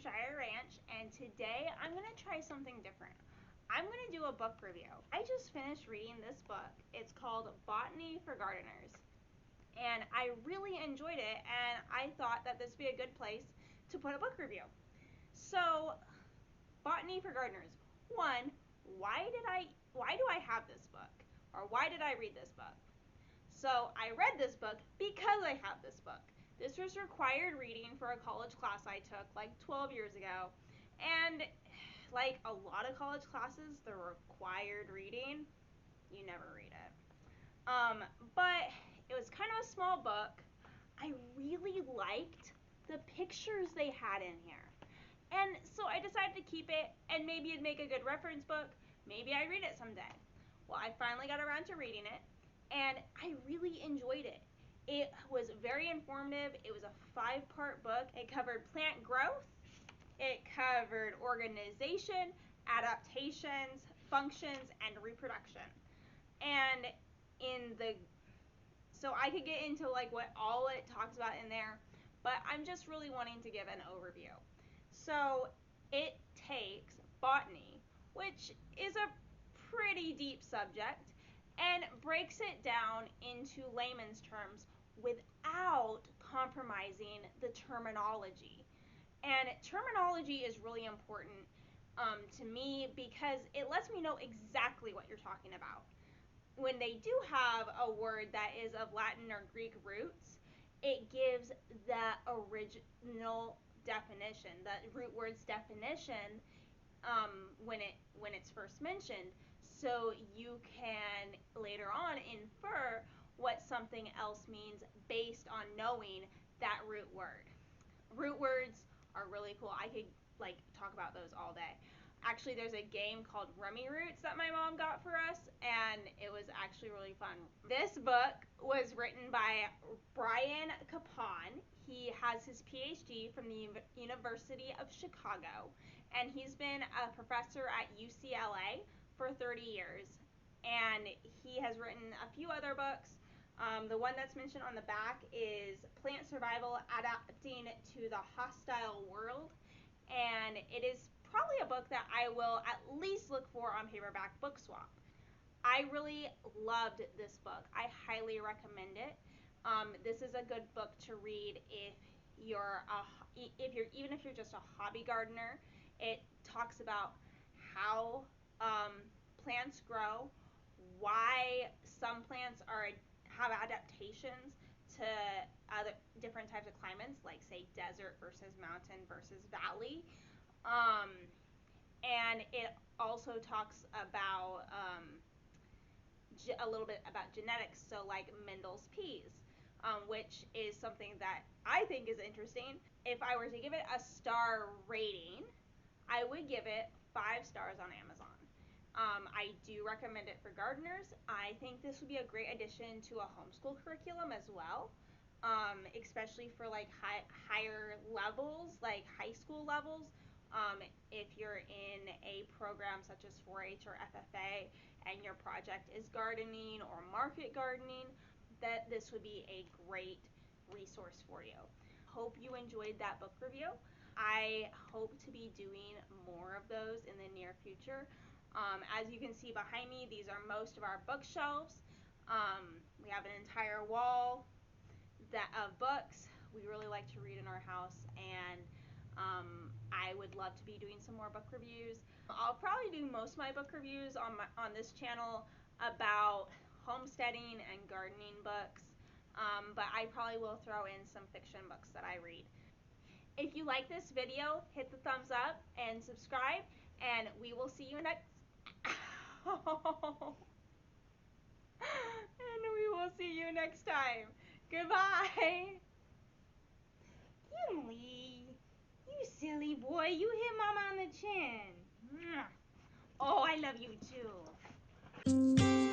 Shire Ranch, and today I'm going to try something different. I'm going to do a book review. I just finished reading this book. It's called Botany for Gardeners, and I really enjoyed it, and I thought that this would be a good place to put a book review. So, Botany for Gardeners. One, why do I have this book? Or why did I read this book? So, I read this book because I have this book. This was required reading for a college class I took like 12 years ago. And like a lot of college classes, the required reading, you never read it. But it was kind of a small book. I really liked the pictures they had in here. And so I decided to keep it, and maybe it'd make a good reference book. Maybe I'd read it someday. Well, I finally got around to reading it, and I really enjoyed it. It was very informative. It was a 5-part book. It covered plant growth, it covered organization, adaptations, functions, and reproduction. And so I could get into like what all it talks about in there, but I'm just really wanting to give an overview. So it takes botany, which is a pretty deep subject, and breaks it down into layman's terms without compromising the terminology. And terminology is really important to me because it lets me know exactly what you're talking about. When they do have a word that is of Latin or Greek roots, it gives the original definition, the root word's definition, when it's first mentioned, so you can later on infer what something else means based on knowing that root word. Root words are really cool. I could like talk about those all day. Actually, there's a game called Rummy Roots that my mom got for us, and it was actually really fun. This book was written by Brian Capon. He has his PhD from the University of Chicago, and he's been a professor at UCLA for 30 years. And he has written a few other books. The one that's mentioned on the back is Plant Survival Adapting to the Hostile World, and it is probably a book that I will at least look for on paperback book swap. I really loved this book. I highly recommend it. This is a good book to read if you're even if you're just a hobby gardener. It talks about how plants grow, why some plants have adaptations to other different types of climates, like say desert versus mountain versus valley. And it also talks about a little bit about genetics, so like Mendel's peas, which is something that I think is interesting. If I were to give it a star rating, I would give it 5 stars on Amazon. I do recommend it for gardeners. I think this would be a great addition to a homeschool curriculum as well, especially for like higher levels, like high school levels. If you're in a program such as 4-H or FFA and your project is gardening or market gardening, that this would be a great resource for you. Hope you enjoyed that book review. I hope to be doing more of those in the near future. As you can see behind me, these are most of our bookshelves. We have an entire wall of books. We really like to read in our house, and I would love to be doing some more book reviews. I'll probably do most of my book reviews on this channel about homesteading and gardening books, but I probably will throw in some fiction books that I read. If you like this video, hit the thumbs up and subscribe, and we will see you next and we will see you next time. Goodbye. Emily, you silly boy, you hit Mama on the chin. Oh, I love you too.